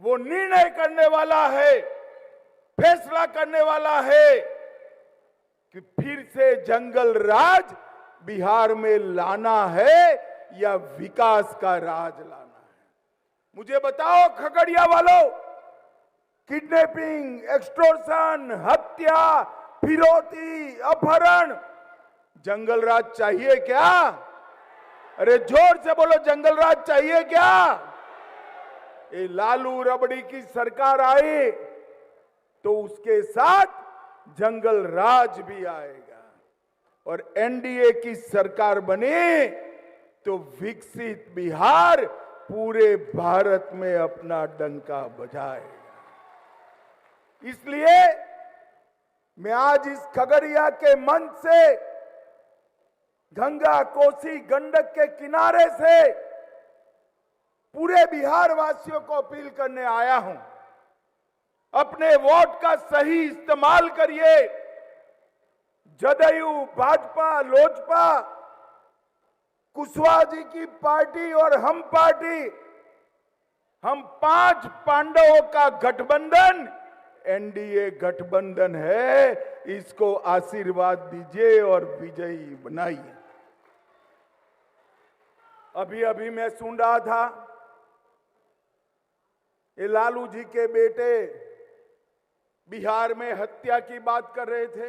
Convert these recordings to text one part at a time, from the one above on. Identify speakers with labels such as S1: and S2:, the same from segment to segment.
S1: वो निर्णय करने वाला है, फैसला करने वाला है कि फिर से जंगल राज बिहार में लाना है या विकास का राज लाना है। मुझे बताओ खगड़िया वालों, किडनैपिंग, एक्सटॉर्शन, हत्या, फिरौती, अपहरण, जंगल राज चाहिए क्या? अरे जोर से बोलो, जंगल राज चाहिए क्या? ये लालू रबड़ी की सरकार आई तो उसके साथ जंगल राज भी आएगा, और एनडीए की सरकार बने तो विकसित बिहार पूरे भारत में अपना डंका बजाएगा। इसलिए मैं आज इस खगड़िया के मंच से, गंगा कोसी गंडक के किनारे से पूरे बिहार वासियों को अपील करने आया हूं, अपने वोट का सही इस्तेमाल करिए। जदयू, भाजपा, लोजपा, कुशवाहा जी की पार्टी और हम पार्टी, हम 5 पांडवों का गठबंधन एनडीए गठबंधन है। इसको आशीर्वाद दीजिए और विजयी बनाइए। अभी अभी मैं सुन रहा था, ये लालू जी के बेटे बिहार में हत्या की बात कर रहे थे,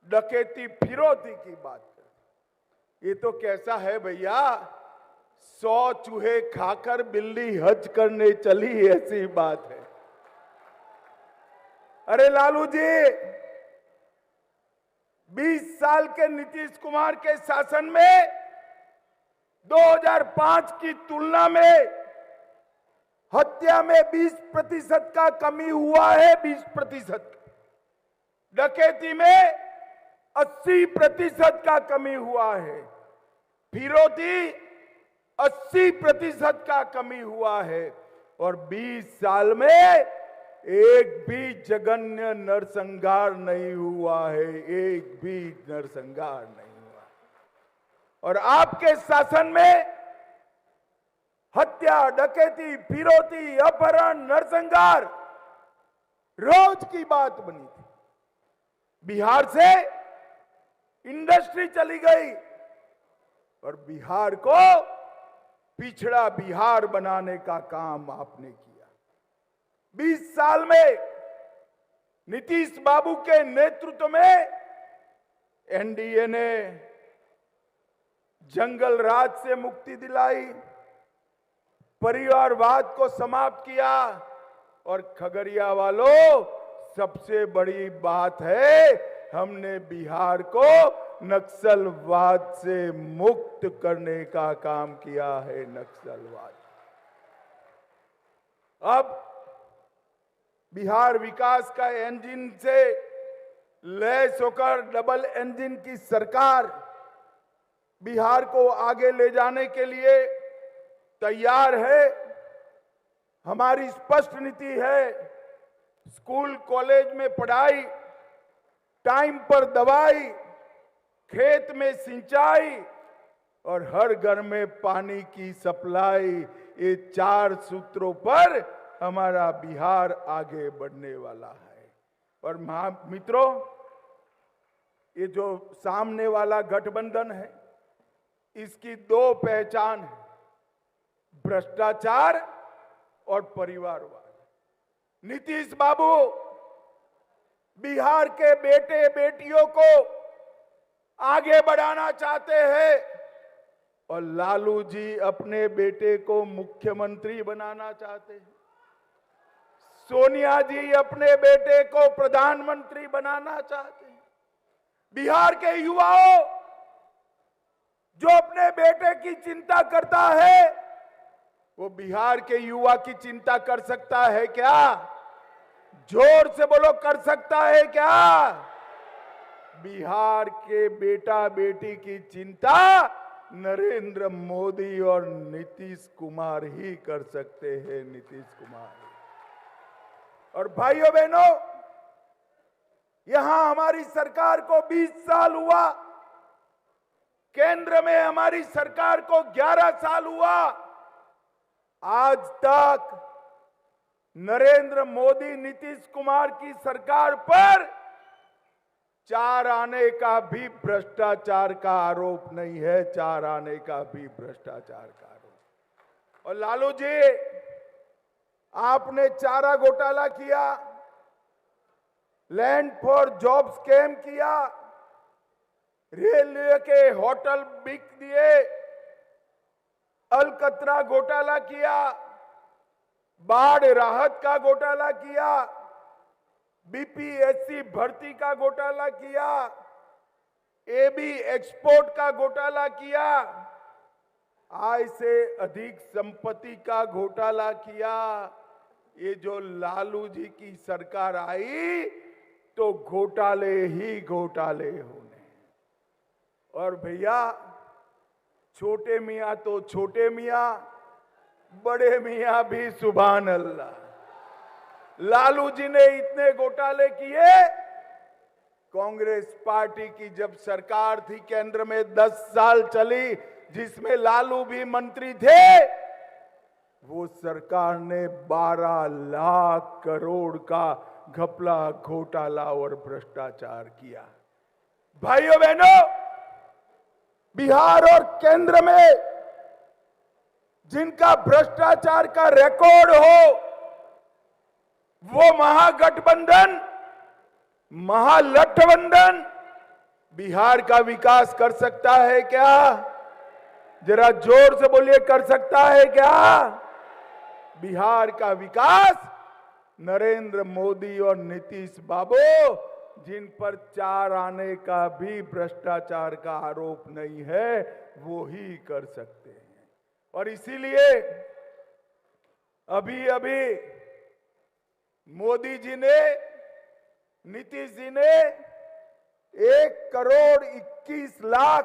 S1: डकैती, फिरौती की बात कर रहे। ये तो कैसा है भैया, 100 चूहे खाकर बिल्ली हज करने चली, ऐसी बात है। अरे लालू जी, 20 साल के नीतीश कुमार के शासन में 2005 की तुलना में हत्या में 20% का कमी हुआ है, 20%। डकैती में 80% का कमी हुआ है, फिरौती 80% का कमी हुआ है, और 20 साल में एक भी जघन्य नरसंहार नहीं हुआ है, एक भी नरसंहार नहीं हुआ। और आपके शासन में हत्या, डकैती, फिरौती, अपहरण, नरसंहार रोज की बात बनी थी। बिहार से इंडस्ट्री चली गई और बिहार को पिछड़ा बिहार बनाने का काम आपने किया। 20 साल में नीतीश बाबू के नेतृत्व में एनडीए ने जंगल राज से मुक्ति दिलाई, परिवारवाद को समाप्त किया, और खगड़िया वालों, सबसे बड़ी बात है, हमने बिहार को नक्सलवाद से मुक्त करने का काम किया है। नक्सलवाद, अब बिहार विकास का इंजन से लैस होकर डबल इंजन की सरकार बिहार को आगे ले जाने के लिए तैयार है। हमारी स्पष्ट नीति है, स्कूल कॉलेज में पढ़ाई, टाइम पर दवाई, खेत में सिंचाई और हर घर में पानी की सप्लाई, ये 4 सूत्रों पर हमारा बिहार आगे बढ़ने वाला है। और मित्रों, ये जो सामने वाला गठबंधन है, इसकी 2 पहचान है, भ्रष्टाचार और परिवारवाद। नीतीश बाबू बिहार के बेटे बेटियों को आगे बढ़ाना चाहते हैं और लालू जी अपने बेटे को मुख्यमंत्री बनाना चाहते हैं। सोनिया जी अपने बेटे को प्रधानमंत्री बनाना चाहते हैं। बिहार के युवाओं, जो अपने बेटे की चिंता करता है, वो बिहार के युवा की चिंता कर सकता है क्या? जोर से बोलो, कर सकता है क्या? बिहार के बेटा बेटी की चिंता नरेंद्र मोदी और नीतीश कुमार ही कर सकते हैं, नीतीश कुमार। और भाइयों बहनों, यहां हमारी सरकार को 20 साल हुआ, केंद्र में हमारी सरकार को 11 साल हुआ। आज तक नरेंद्र मोदी नीतीश कुमार की सरकार पर 4 आने का भी भ्रष्टाचार का आरोप नहीं है, 4 आने का भी भ्रष्टाचार का आरोप। और लालू जी, आपने चारा घोटाला किया, लैंड फॉर जॉब स्कैम किया, रेलवे के होटल बिक दिए, अलकतरा घोटाला किया, बाढ़ राहत का घोटाला किया, बीपीएससी भर्ती का घोटाला किया, एबी एक्सपोर्ट का घोटाला किया, आय से अधिक संपत्ति का घोटाला किया। ये जो लालू जी की सरकार आई तो घोटाले ही घोटाले होने। और भैया, छोटे मियां तो छोटे मियां, बड़े मियां भी सुभान अल्लाह। लालू जी ने इतने घोटाले किए, कांग्रेस पार्टी की जब सरकार थी केंद्र में 10 साल चली, जिसमें लालू भी मंत्री थे, वो सरकार ने 12 लाख करोड़ का घपला, घोटाला और भ्रष्टाचार किया। भाइयों बहनों, बिहार और केंद्र में जिनका भ्रष्टाचार का रिकॉर्ड हो, वो महागठबंधन, महागठबंधन बिहार का विकास कर सकता है क्या? जरा जोर से बोलिए, कर सकता है क्या? बिहार का विकास नरेंद्र मोदी और नीतीश बाबू, जिन पर 4 आने का भी भ्रष्टाचार का आरोप नहीं है, वो ही कर सकते हैं। और इसीलिए अभी अभी मोदी जी ने, नीतीश जी ने 1,21,00,000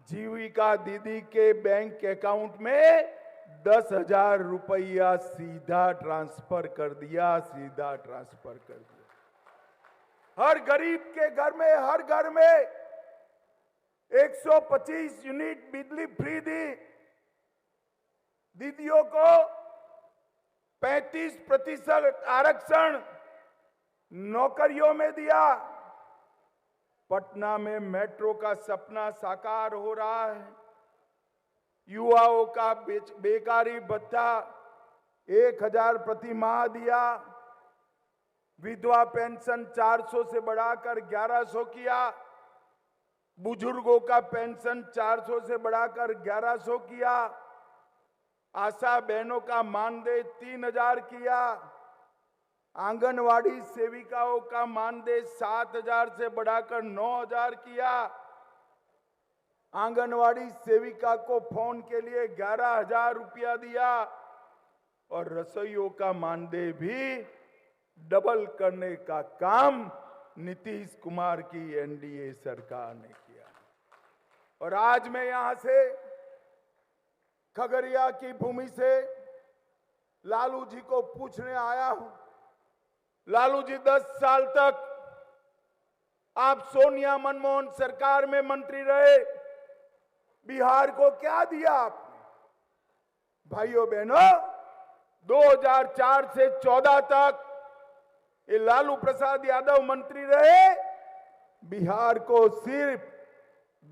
S1: जीविका दीदी के बैंक अकाउंट में 10,000 रुपया सीधा ट्रांसफर कर दिया, सीधा ट्रांसफर कर दिया। हर गरीब के घर में, हर घर में 125 यूनिट बिजली फ्री दी, दीदियों को 35% आरक्षण नौकरियों में दिया। पटना में मेट्रो का सपना साकार हो रहा है। युवाओं का बेकारी भत्ता 1,000 प्रति माह दिया। विधवा पेंशन 400 से बढ़ाकर 1,100 किया। बुजुर्गों का पेंशन 400 से बढ़ाकर 1,100 किया। आशा बहनों का मानदेय 3,000 किया। आंगनवाड़ी सेविकाओं का मानदेय 7,000 से बढ़ाकर 9,000 किया। आंगनवाड़ी सेविका को फोन के लिए 11,000 रुपया दिया। और रसोइयों का मानदेय भी डबल करने का काम नीतीश कुमार की एनडीए सरकार ने किया। और आज मैं यहां से, खगड़िया की भूमि से लालू जी को पूछने आया हूं। लालू जी, 10 साल तक आप सोनिया मनमोहन सरकार में मंत्री रहे, बिहार को क्या दिया आपने? भाइयों बहनों, 2004 से 14 तक ये लालू प्रसाद यादव मंत्री रहे, बिहार को सिर्फ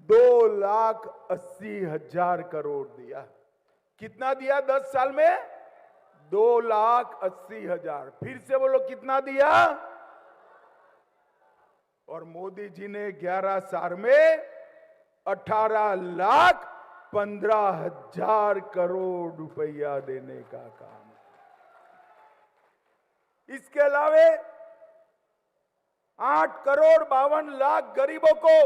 S1: 2,80,000 करोड़ दिया। कितना दिया 10 साल में? 2,80,000। फिर से बोलो, कितना दिया? और मोदी जी ने 11 साल में 18,15,000 करोड़ रुपया देने का काम। इसके अलावे 8,52,00,000 गरीबों को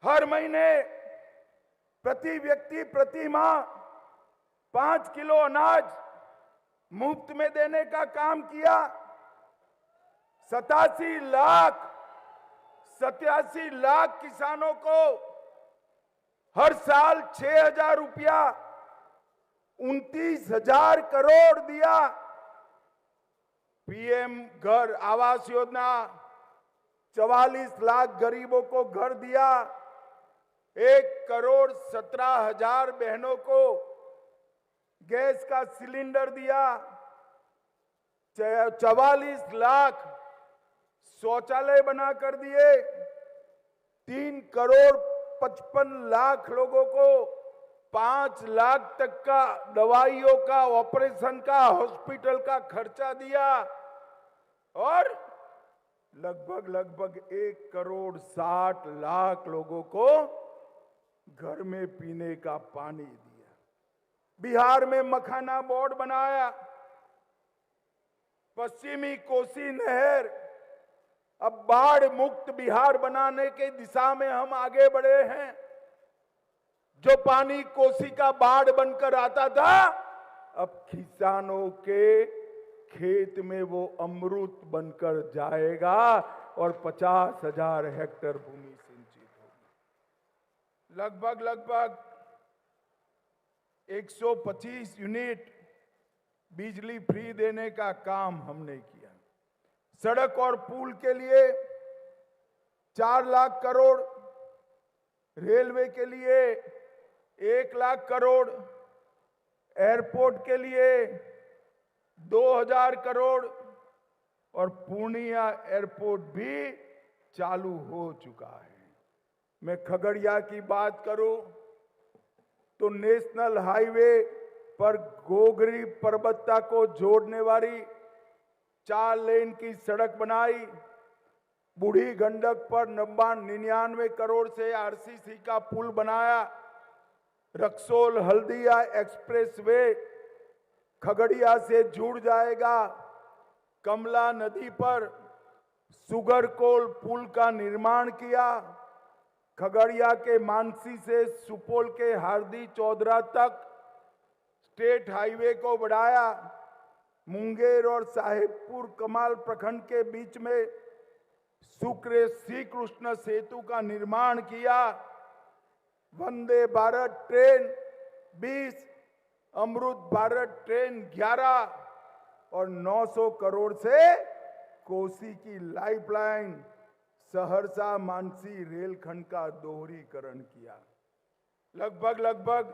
S1: हर महीने प्रति व्यक्ति प्रति माह 5 किलो अनाज मुफ्त में देने का काम किया। 87 लाख किसानों को हर साल 6,000 रुपया, 29,000 करोड़ दिया। पीएम घर आवास योजना, 44 लाख गरीबों को घर दिया। 1,17,000 बहनों को गैस का सिलेंडर दिया। 44 लाख शौचालय बना कर दिए, 3 करोड़ 55 लाख लोगों को 5 लाख तक का दवाइयों का, ऑपरेशन का, हॉस्पिटल का खर्चा दिया और लगभग 1 करोड़ 60 लाख लोगों को घर में पीने का पानी दिया। बिहार में मखाना बोर्ड बनाया, पश्चिमी कोसी नहर, अब बाढ़ मुक्त बिहार बनाने के दिशा में हम आगे बढ़े हैं। जो पानी कोसी का बाढ़ बनकर आता था, अब किसानों के खेत में वो अमृत बनकर जाएगा और 50,000 हेक्टेयर भूमि सिंचित होगी। लगभग 125 यूनिट बिजली फ्री देने का काम हमने किया। सड़क और पुल के लिए 4 लाख करोड़, रेलवे के लिए 1 लाख करोड़, एयरपोर्ट के लिए 2000 करोड़ और पूर्णिया एयरपोर्ट भी चालू हो चुका है। मैं खगड़िया की बात करूं तो नेशनल हाईवे पर गोगरी पर्वता को जोड़ने वाली 4 लेन की सड़क बनाई। बूढ़ी गंडक पर 99 करोड़ से आरसीसी का पुल बनाया। रक्सौल हल्दिया एक्सप्रेसवे खगड़िया से जुड़ जाएगा। कमला नदी पर सुगर कोल पुल का निर्माण किया। खगड़िया के मानसी से सुपौल के हार्दी चौधरा तक स्टेट हाईवे को बढ़ाया। मुंगेर और साहेबपुर कमाल प्रखंड के बीच में शुक्र श्री कृष्ण सेतु का निर्माण किया। वंदे भारत ट्रेन 20, अमृत भारत ट्रेन 11 और 900 करोड़ से कोसी की लाइफलाइन सहरसा मानसी रेलखंड का दोहरीकरण किया। लगभग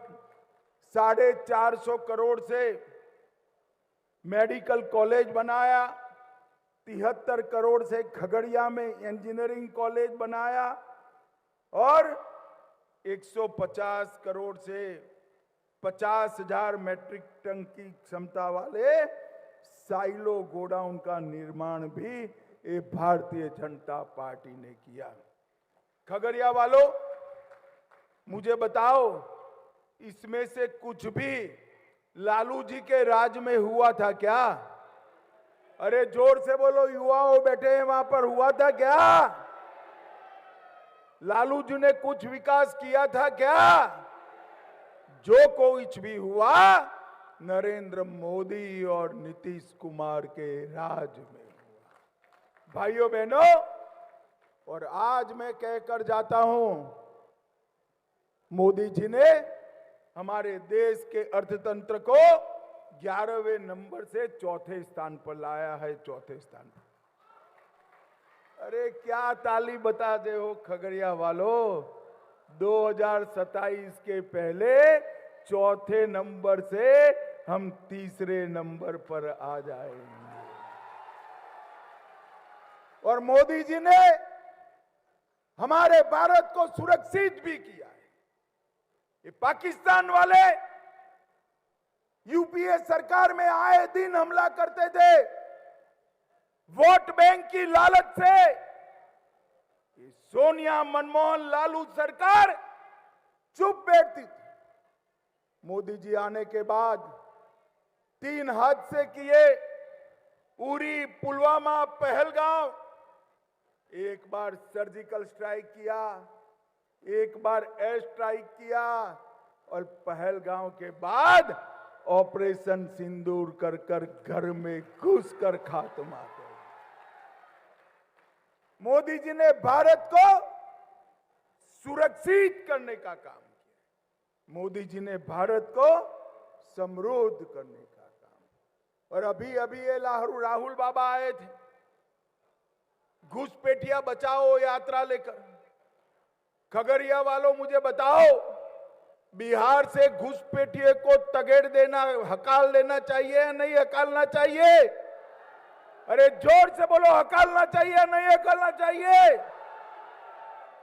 S1: 450 करोड़ से मेडिकल कॉलेज बनाया। 73 करोड़ से खगड़िया में इंजीनियरिंग कॉलेज बनाया और 150 करोड़ से 50,000 मैट्रिक टन की क्षमता वाले साइलो गोडाउन का निर्माण भी ये भारतीय जनता पार्टी ने किया। खगड़िया वालों, मुझे बताओ, इसमें से कुछ भी लालू जी के राज में हुआ था क्या? अरे जोर से बोलो, युवाओं बैठे हैं वहां पर, हुआ था क्या? लालू जी ने कुछ विकास किया था क्या? जो कुछ भी हुआ नरेंद्र मोदी और नीतीश कुमार के राज में हुआ। भाइयों बहनों, और आज मैं कहकर जाता हूं, मोदी जी ने हमारे देश के अर्थतंत्र को 11वें नंबर से 4थे स्थान पर लाया है। 4थे स्थान पर। अरे क्या ताली बताते हो खगड़िया वालों। 2027 के पहले 4थे नंबर से हम 3रे नंबर पर आ जाएंगे। और मोदी जी ने हमारे भारत को सुरक्षित भी किया है। ये पाकिस्तान वाले यूपीए सरकार में आए दिन हमला करते थे, वोट बैंक की लालच से। ये सोनिया, मनमोहन, लालू सरकार चुप बैठती थी। मोदी जी आने के बाद 3 हादसे किए, उरी, पुलवामा, पहलगांव। एक बार सर्जिकल स्ट्राइक किया, एक बार एयर स्ट्राइक किया और पहलगांव के बाद ऑपरेशन सिंदूर कर कर घर में घुस कर खात्मा कर। मोदी जी ने भारत को सुरक्षित करने का काम किया। मोदी जी ने भारत को समृद्ध करने का काम। और अभी ये राहुल बाबा आए थे घुसपैठिया बचाओ यात्रा लेकर। खगड़िया वालों, मुझे बताओ, बिहार से घुसपैठिए को तगेड़ देना, हकाल देना चाहिए या नहीं हकालना चाहिए? अरे जोर से बोलो, हकालना चाहिए नहीं हकालना चाहिए?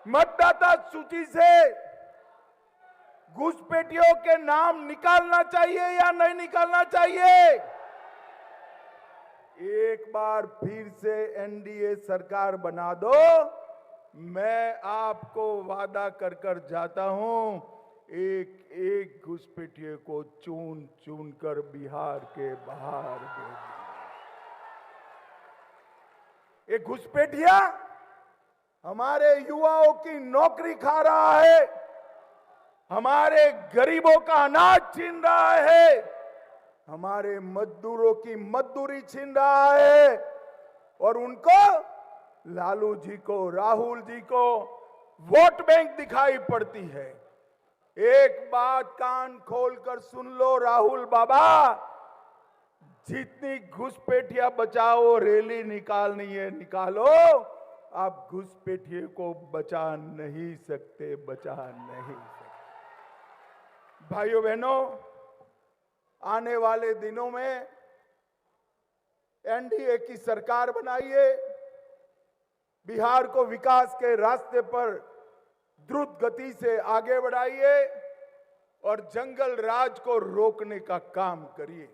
S1: मतदाता सूची से घुसपैठियों के नाम निकालना चाहिए या नहीं निकालना चाहिए? एक बार फिर से एनडीए सरकार बना दो, मैं आपको वादा कर कर जाता हूं, एक एक घुसपैठिए को चुन चुन कर बिहार के बाहर भेज देंगे। एक घुसपैठिया हमारे युवाओं की नौकरी खा रहा है, हमारे गरीबों का अनाज छीन रहा है, हमारे मजदूरों की मजदूरी छीन रहा है, और उनको, लालू जी को, राहुल जी को वोट बैंक दिखाई पड़ती है। एक बात कान खोलकर सुन लो राहुल बाबा, जितनी घुसपैठिया बचाओ रैली निकालनी है निकालो, आप घुसपैठिए को बचा नहीं सकते, बचा नहीं सकते। भाइयों बहनों, आने वाले दिनों में एनडीए की सरकार बनाइए, बिहार को विकास के रास्ते पर द्रुत गति से आगे बढ़ाइए और जंगल राज को रोकने का काम करिए।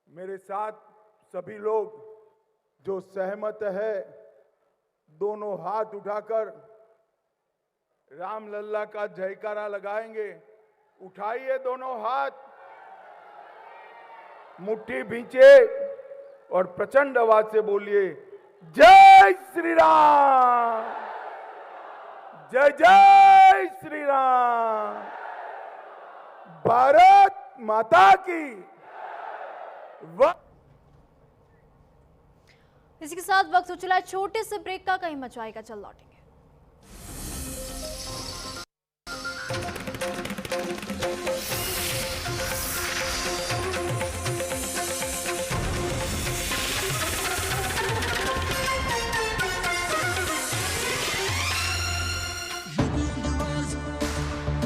S1: मेरे साथ सभी लोग जो सहमत है, दोनों हाथ उठाकर राम लल्ला का जयकारा लगाएंगे। उठाइए दोनों हाथ, मुट्ठी भींचे और प्रचंड आवाज से बोलिए, जय श्री राम, जय जय श्री राम, भारत माता की।
S2: इसी के साथ वक्त हो चला है छोटे से ब्रेक का, कहीं मचवाएगा, चल लौटेंगे।